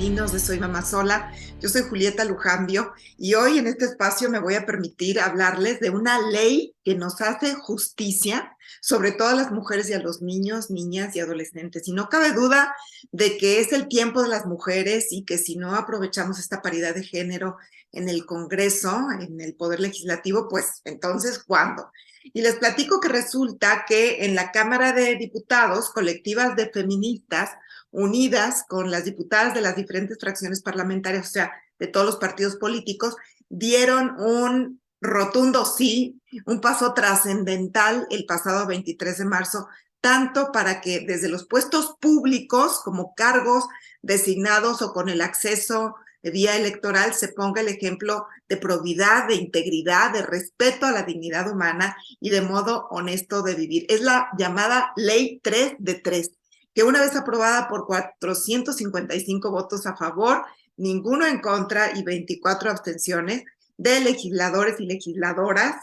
matutinos de Soy Mamá Sola. Yo soy Julieta Lujambio y hoy en este espacio me voy a permitir hablarles de una ley que nos hace justicia, sobre todo a las mujeres y a los niños, niñas y adolescentes. Y no cabe duda de que es el tiempo de las mujeres y que si no aprovechamos esta paridad de género en el Congreso, en el Poder Legislativo, pues entonces, ¿cuándo? Y les platico que resulta que en la Cámara de Diputados, colectivas de feministas unidas con las diputadas de las diferentes fracciones parlamentarias, o sea, de todos los partidos políticos, dieron un rotundo sí, un paso trascendental el pasado 23 de marzo, tanto para que desde los puestos públicos como cargos designados o con el acceso de vía electoral se ponga el ejemplo de probidad, de integridad, de respeto a la dignidad humana y de modo honesto de vivir. Es la llamada Ley 3 de 3, que una vez aprobada por 455 votos a favor, ninguno en contra y 24 abstenciones de legisladores y legisladoras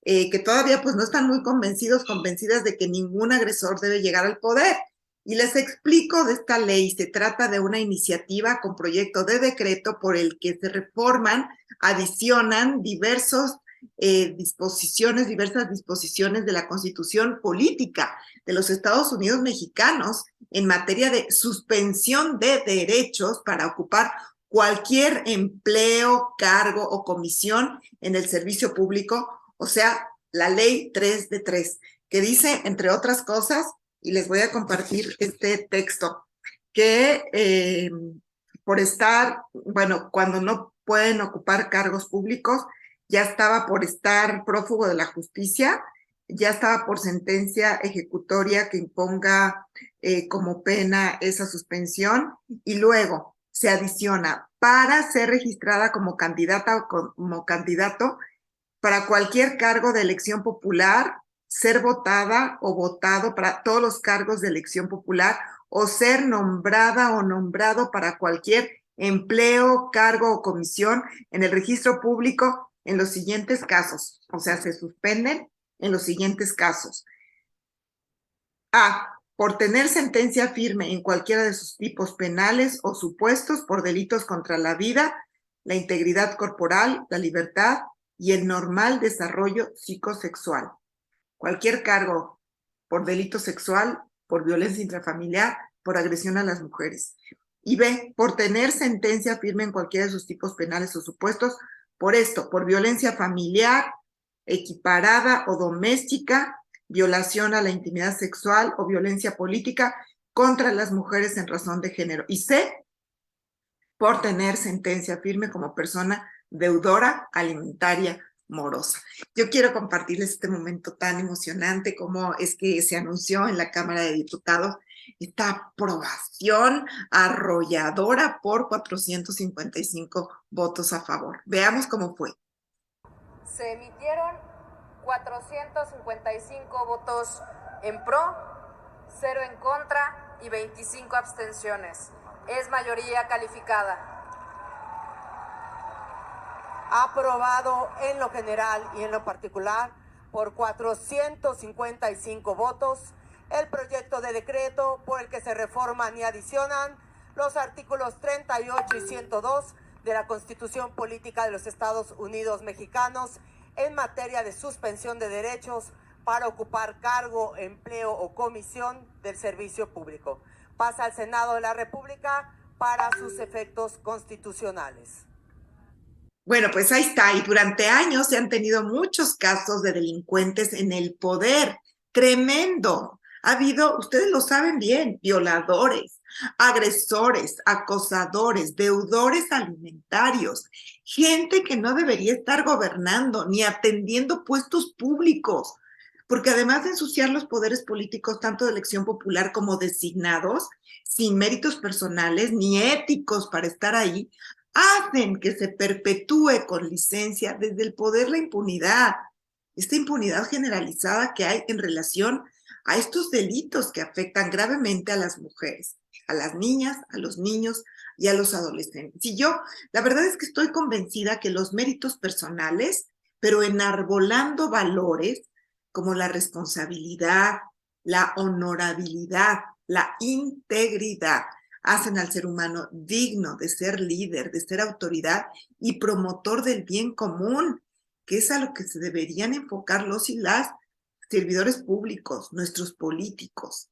que todavía pues no están muy convencidas de que ningún agresor debe llegar al poder. Y les explico de esta ley. Se trata de una iniciativa con proyecto de decreto por el que se reforman, adicionan diversas disposiciones de la Constitución Política de los Estados Unidos mexicanos en materia de suspensión de derechos para ocupar cualquier empleo, cargo o comisión en el servicio público, o sea, la ley 3 de 3, que dice, entre otras cosas, y les voy a compartir este texto, que por estar, bueno, cuando no pueden ocupar cargos públicos, ya estaba por estar prófugo de la justicia, ya estaba por sentencia ejecutoria que imponga como pena esa suspensión, y luego se adiciona para ser registrada como candidata o como candidato para cualquier cargo de elección popular, ser votada o votado para todos los cargos de elección popular o ser nombrada o nombrado para cualquier empleo, cargo o comisión en el registro público en los siguientes casos. O sea, se suspenden en los siguientes casos. A. Por tener sentencia firme en cualquiera de sus tipos penales o supuestos por delitos contra la vida, la integridad corporal, la libertad y el normal desarrollo psicosexual. Cualquier cargo por delito sexual, por violencia intrafamiliar, por agresión a las mujeres. Y B, por tener sentencia firme en cualquiera de sus tipos penales o supuestos, por esto, por violencia familiar, equiparada o doméstica, violación a la intimidad sexual o violencia política contra las mujeres en razón de género. Y C, por tener sentencia firme como persona deudora alimentaria morosa. Yo quiero compartirles este momento tan emocionante como es que se anunció en la Cámara de Diputados esta aprobación arrolladora por 455 votos a favor. Veamos cómo fue. Se emitieron 455 votos en pro, 0 en contra y 25 abstenciones. Es mayoría calificada. Aprobado en lo general y en lo particular por 455 votos el proyecto de decreto por el que se reforman y adicionan los artículos 38 y 102 de la Constitución Política de los Estados Unidos Mexicanos en materia de suspensión de derechos para ocupar cargo, empleo o comisión del servicio público. Pasa al Senado de la República para sus efectos constitucionales. Bueno, pues ahí está. Y durante años se han tenido muchos casos de delincuentes en el poder. Tremendo. Ha habido, ustedes lo saben bien, violadores, agresores, acosadores, deudores alimentarios, gente que no debería estar gobernando ni atendiendo puestos públicos, porque además de ensuciar los poderes políticos, tanto de elección popular como designados, sin méritos personales ni éticos para estar ahí, hacen que se perpetúe con licencia desde el poder la impunidad, esta impunidad generalizada que hay en relación a estos delitos que afectan gravemente a las mujeres, a las niñas, a los niños y a los adolescentes. Y yo, la verdad es que estoy convencida que los méritos personales, pero enarbolando valores como la responsabilidad, la honorabilidad, la integridad, hacen al ser humano digno de ser líder, de ser autoridad y promotor del bien común, que es a lo que se deberían enfocar los y las servidores públicos, nuestros políticos.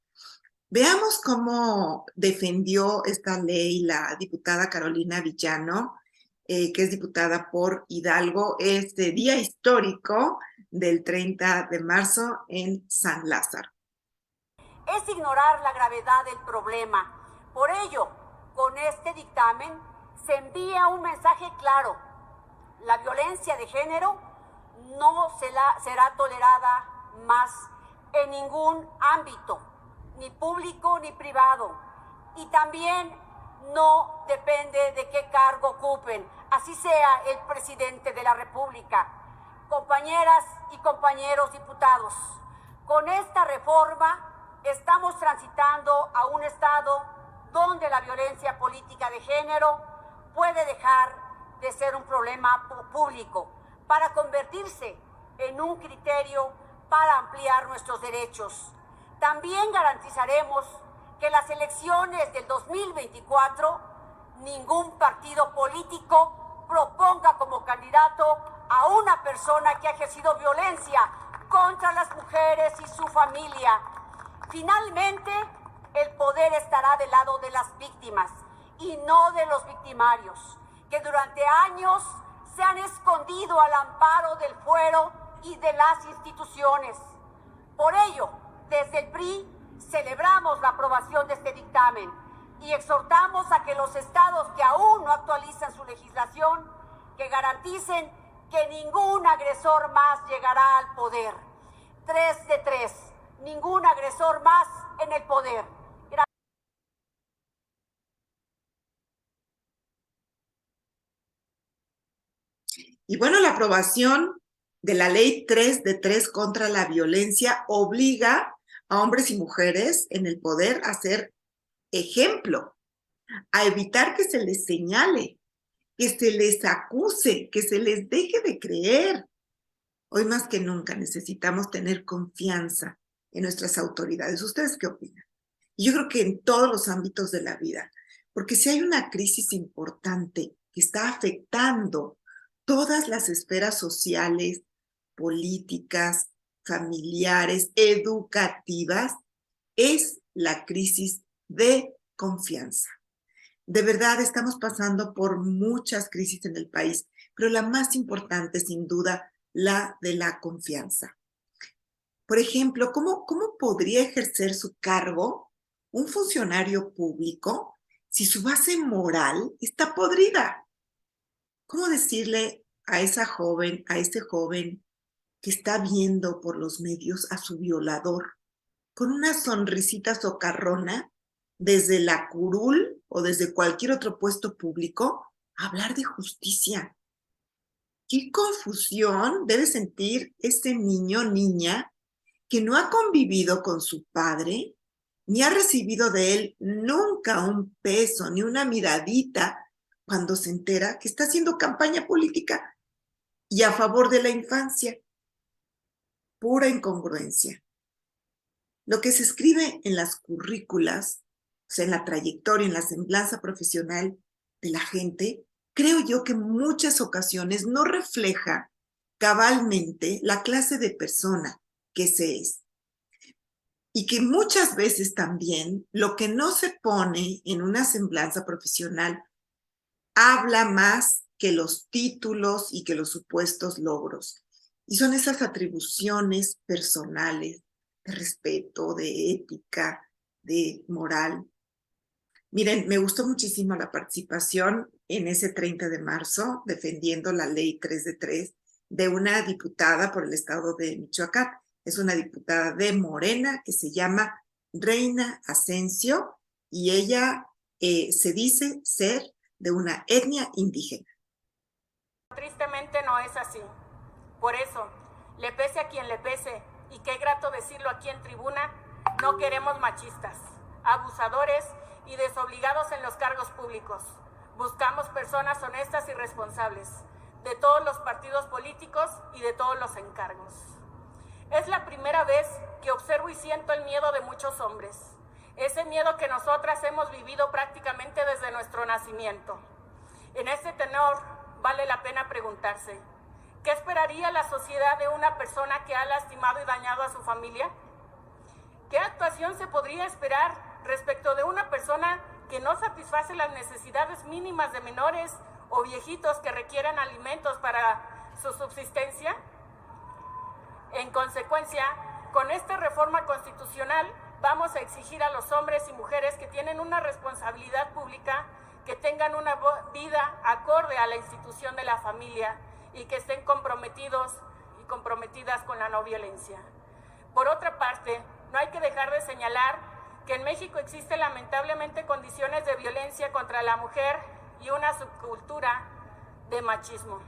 Veamos cómo defendió esta ley la diputada Carolina Villano, que es diputada por Hidalgo, este día histórico del 30 de marzo en San Lázaro. Es ignorar la gravedad del problema. Por ello, con este dictamen se envía un mensaje claro. La violencia de género no será tolerada más en ningún ámbito, ni público ni privado. Y también no depende de qué cargo ocupen, así sea el presidente de la República. Compañeras y compañeros diputados, con esta reforma estamos transitando a un estado donde la violencia política de género puede dejar de ser un problema público para convertirse en un criterio para ampliar nuestros derechos. También garantizaremos que en las elecciones del 2024 ningún partido político proponga como candidato a una persona que ha ejercido violencia contra las mujeres y su familia. Finalmente, el poder estará del lado de las víctimas y no de los victimarios, que durante años se han escondido al amparo del fuero y de las instituciones. Por ello, desde el PRI celebramos la aprobación de este dictamen y exhortamos a que los estados que aún no actualizan su legislación, que garanticen que ningún agresor más llegará al poder. 3 de 3. Ningún agresor más en el poder. Gracias. Y bueno, la aprobación de la ley 3 de 3 contra la violencia obliga a hombres y mujeres en el poder a ser ejemplo, a evitar que se les señale, que se les acuse, que se les deje de creer. Hoy más que nunca necesitamos tener confianza en nuestras autoridades. ¿Ustedes qué opinan? Y yo creo que en todos los ámbitos de la vida, porque si hay una crisis importante que está afectando todas las esferas sociales, políticas, familiares, educativas, es la crisis de confianza. De verdad, estamos pasando por muchas crisis en el país, pero la más importante, sin duda, la de la confianza. Por ejemplo, ¿cómo podría ejercer su cargo un funcionario público si su base moral está podrida? ¿Cómo decirle a esa joven, a ese joven que está viendo por los medios a su violador con una sonrisita socarrona desde la curul o desde cualquier otro puesto público, hablar de justicia? ¿Qué confusión debe sentir ese niño o niña que no ha convivido con su padre, ni ha recibido de él nunca un peso, ni una miradita, cuando se entera que está haciendo campaña política y a favor de la infancia? Pura incongruencia. Lo que se escribe en las currículas, o sea, en la trayectoria, en la semblanza profesional de la gente, creo yo que en muchas ocasiones no refleja cabalmente la clase de persona que se es. Y que muchas veces también lo que no se pone en una semblanza profesional habla más que los títulos y que los supuestos logros. Y son esas atribuciones personales de respeto, de ética, de moral. Miren, me gustó muchísimo la participación en ese 30 de marzo defendiendo la ley 3 de 3 de una diputada por el estado de Michoacán. Es una diputada de Morena que se llama Reina Asensio y ella se dice ser de una etnia indígena. Tristemente no es así. Por eso, le pese a quien le pese, y qué grato decirlo aquí en tribuna, no queremos machistas, abusadores y desobligados en los cargos públicos. Buscamos personas honestas y responsables, de todos los partidos políticos y de todos los encargos. Es la primera vez que observo y siento el miedo de muchos hombres, ese miedo que nosotras hemos vivido prácticamente desde nuestro nacimiento. En este tenor, vale la pena preguntarse, ¿qué esperaría la sociedad de una persona que ha lastimado y dañado a su familia? ¿Qué actuación se podría esperar respecto de una persona que no satisface las necesidades mínimas de menores o viejitos que requieran alimentos para su subsistencia? En consecuencia, con esta reforma constitucional vamos a exigir a los hombres y mujeres que tienen una responsabilidad pública que tengan una vida acorde a la institución de la familia y que estén comprometidos y comprometidas con la no violencia. Por otra parte, no hay que dejar de señalar que en México existen lamentablemente condiciones de violencia contra la mujer y una subcultura de machismo,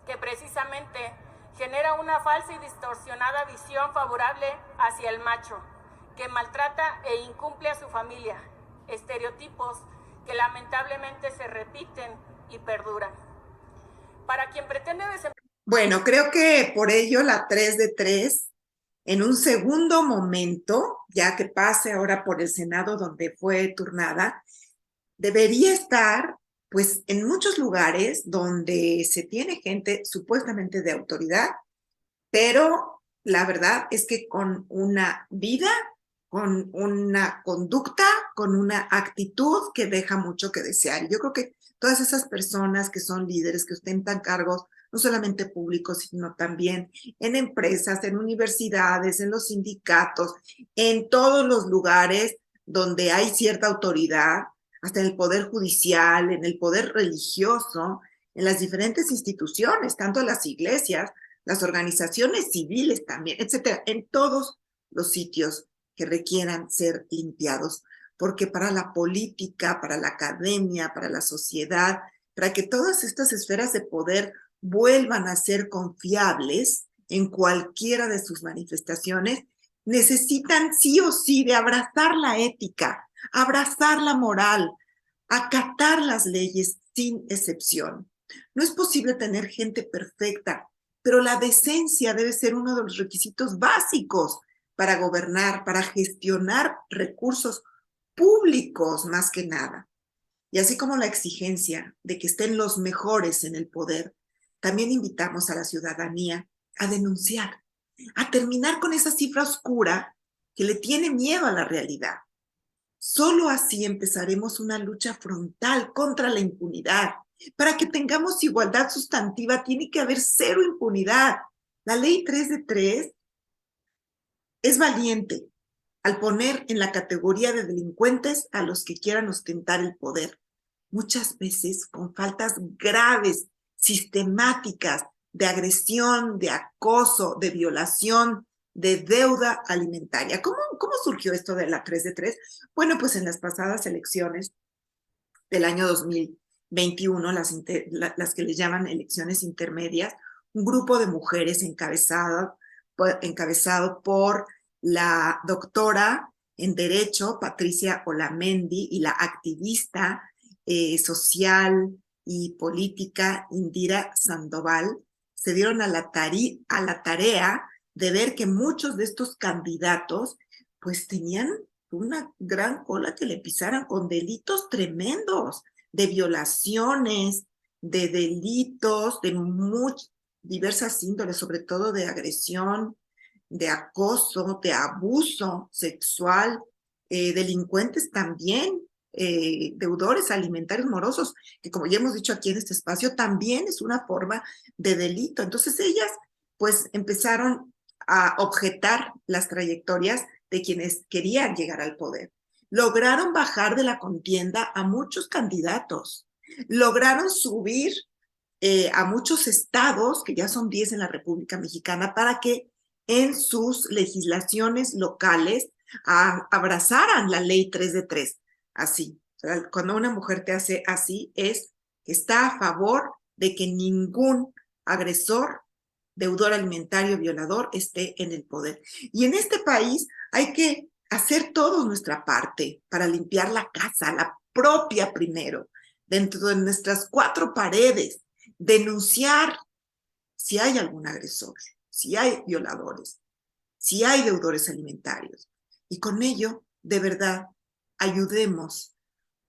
que precisamente genera una falsa y distorsionada visión favorable hacia el macho, que maltrata e incumple a su familia, estereotipos que lamentablemente se repiten y perduran. Para quien pretende Bueno, creo que por ello la 3 de 3, en un segundo momento, ya que pase ahora por el Senado donde fue turnada, debería estar pues en muchos lugares donde se tiene gente supuestamente de autoridad, pero la verdad es que con una vida, con una conducta, con una actitud que deja mucho que desear. Yo creo que todas esas personas que son líderes, que ostentan cargos no solamente públicos, sino también en empresas, en universidades, en los sindicatos, en todos los lugares donde hay cierta autoridad, hasta en el poder judicial, en el poder religioso, en las diferentes instituciones, tanto las iglesias, las organizaciones civiles también, etcétera, en todos los sitios que requieran ser limpiados, porque para la política, para la academia, para la sociedad, para que todas estas esferas de poder vuelvan a ser confiables en cualquiera de sus manifestaciones, necesitan sí o sí de abrazar la ética, abrazar la moral, acatar las leyes sin excepción. No es posible tener gente perfecta, pero la decencia debe ser uno de los requisitos básicos para gobernar, para gestionar recursos públicos más que nada. Y así como la exigencia de que estén los mejores en el poder, también invitamos a la ciudadanía a denunciar, a terminar con esa cifra oscura que le tiene miedo a la realidad. Solo así empezaremos una lucha frontal contra la impunidad. Para que tengamos igualdad sustantiva tiene que haber cero impunidad. La ley 3 de 3 es valiente al poner en la categoría de delincuentes a los que quieran ostentar el poder, muchas veces con faltas graves, sistemáticas, de agresión, de acoso, de violación, de deuda alimentaria. ¿Cómo surgió esto de la 3 de 3? Bueno, pues en las pasadas elecciones del año 2021, las que le llaman elecciones intermedias, un grupo de mujeres encabezado por la doctora en Derecho, Patricia Olamendi, y la activista social y política Indira Sandoval, se dieron a la tarea de ver que muchos de estos candidatos pues tenían una gran cola que le pisaran, con delitos tremendos, de violaciones, de delitos de diversas índoles, sobre todo de agresión, de acoso, de abuso sexual, delincuentes también, deudores alimentarios morosos, que como ya hemos dicho aquí en este espacio, también es una forma de delito. Entonces ellas pues empezaron a objetar las trayectorias de quienes querían llegar al poder. Lograron bajar de la contienda a muchos candidatos, lograron subir a muchos estados, que ya son 10 en la República Mexicana, para que en sus legislaciones locales abrazaran la ley 3 de 3. Así, o sea, cuando una mujer te hace así, es que está a favor de que ningún agresor, deudor alimentario, violador, esté en el poder. Y en este país hay que hacer toda nuestra parte para limpiar la casa, la propia primero, dentro de nuestras 4 paredes, denunciar si hay algún agresor, si hay violadores, si hay deudores alimentarios. Y con ello de verdad, ayudemos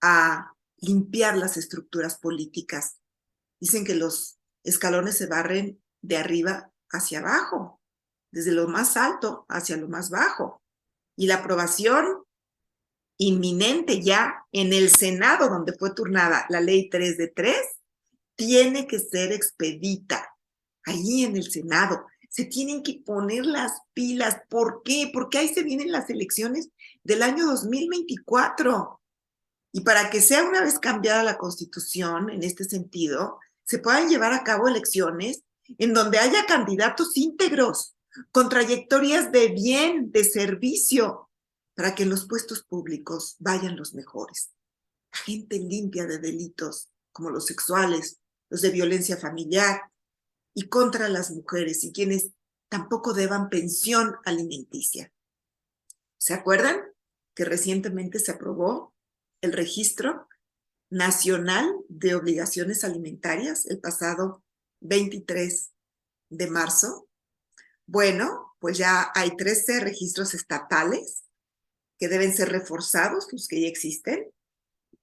a limpiar las estructuras políticas. Dicen que los escalones se barren de arriba hacia abajo, desde lo más alto hacia lo más bajo. Y la aprobación inminente ya en el Senado, donde fue turnada la ley 3 de 3, tiene que ser expedita. Allí en el Senado se tienen que poner las pilas. ¿Por qué? Porque ahí se vienen las elecciones del año 2024. Y para que sea una vez cambiada la Constitución en este sentido, se puedan llevar a cabo elecciones en donde haya candidatos íntegros, con trayectorias de bien, de servicio, para que en los puestos públicos vayan los mejores. La gente limpia de delitos como los sexuales, los de violencia familiar y contra las mujeres y quienes tampoco deban pensión alimenticia. ¿Se acuerdan que recientemente se aprobó el Registro Nacional de Obligaciones Alimentarias el pasado 23 de marzo? Bueno, pues ya hay 13 registros estatales que deben ser reforzados, los que ya existen,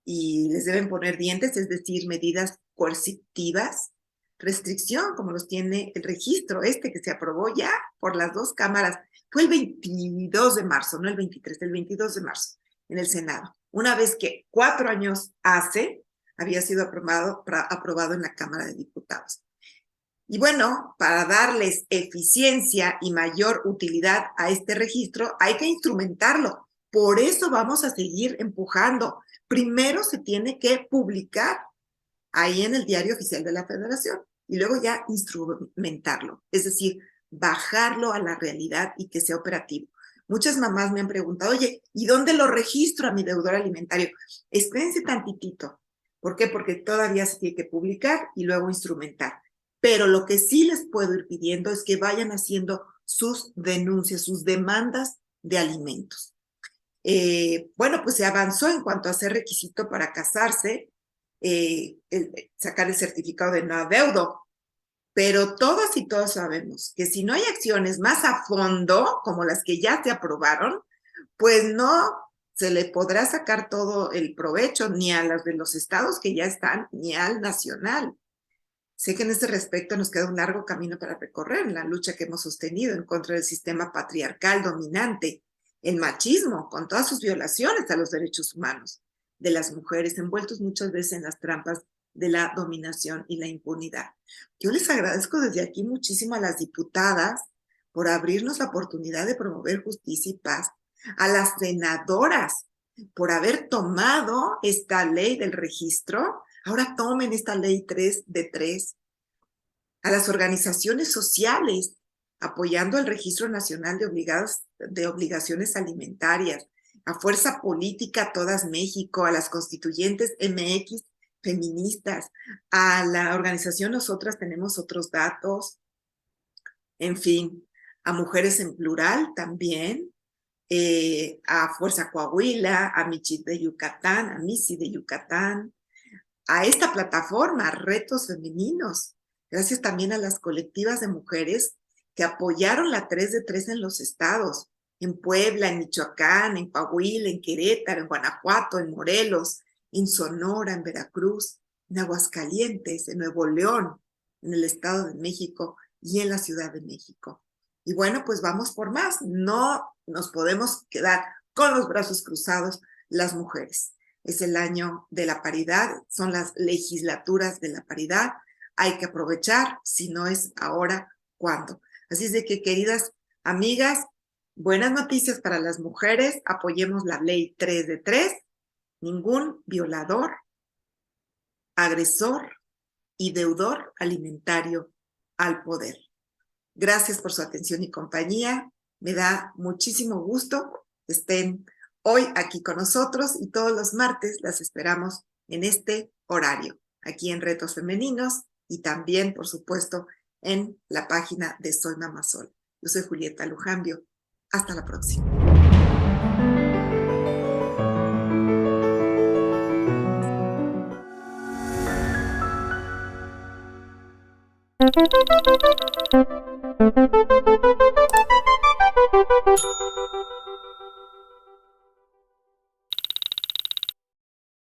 y les deben poner dientes, es decir, medidas coercitivas, restricción, como los tiene el registro que se aprobó ya por las dos cámaras. Fue el 22 de marzo, no el 23, el 22 de marzo en el Senado. Una vez que 4 años hace, había sido aprobado en la Cámara de Diputados. Y bueno, para darles eficiencia y mayor utilidad a este registro, hay que instrumentarlo. Por eso vamos a seguir empujando. Primero se tiene que publicar ahí en el Diario Oficial de la Federación y luego ya instrumentarlo, es decir, bajarlo a la realidad y que sea operativo. Muchas mamás me han preguntado, oye, ¿y dónde lo registro a mi deudor alimentario? Espérense tantitito. ¿Por qué? Porque todavía se tiene que publicar y luego instrumentar. Pero lo que sí les puedo ir pidiendo es que vayan haciendo sus denuncias, sus demandas de alimentos. Bueno, pues se avanzó en cuanto a ser requisito para casarse, sacar el certificado de no adeudo, pero todas y todos sabemos que si no hay acciones más a fondo, como las que ya se aprobaron, pues no se le podrá sacar todo el provecho ni a las de los estados que ya están, ni al nacional. Sé que en este respecto nos queda un largo camino para recorrer en la lucha que hemos sostenido en contra del sistema patriarcal dominante, el machismo, con todas sus violaciones a los derechos humanos de las mujeres, envueltos muchas veces en las trampas de la dominación y la impunidad. Yo les agradezco desde aquí muchísimo a las diputadas por abrirnos la oportunidad de promover justicia y paz, a las senadoras por haber tomado esta ley del registro. Ahora tomen esta ley 3 de 3, a las organizaciones sociales apoyando el Registro Nacional de Obligaciones Alimentarias, a Fuerza Política Todas México, a las constituyentes MX feministas, a la organización Nosotras Tenemos Otros Datos, en fin, a Mujeres en Plural también, a Fuerza Coahuila, a Michit de Yucatán, a Misi de Yucatán, a esta plataforma, Retos Femeninos, gracias también a las colectivas de mujeres que apoyaron la 3 de 3 en los estados, en Puebla, en Michoacán, en Coahuila, en Querétaro, en Guanajuato, en Morelos, en Sonora, en Veracruz, en Aguascalientes, en Nuevo León, en el Estado de México y en la Ciudad de México. Y bueno, pues vamos por más. No nos podemos quedar con los brazos cruzados las mujeres. Es el año de la paridad, son las legislaturas de la paridad. Hay que aprovechar, si no es ahora, ¿cuándo? Así es de que, queridas amigas, buenas noticias para las mujeres. Apoyemos la ley 3 de 3. Ningún violador, agresor y deudor alimentario al poder. Gracias por su atención y compañía. Me da muchísimo gusto que estén hoy aquí con nosotros y todos los martes las esperamos en este horario, aquí en Retos Femeninos y también, por supuesto, en la página de Soy Mamá Sol. Yo soy Julieta Lujambio. Hasta la próxima.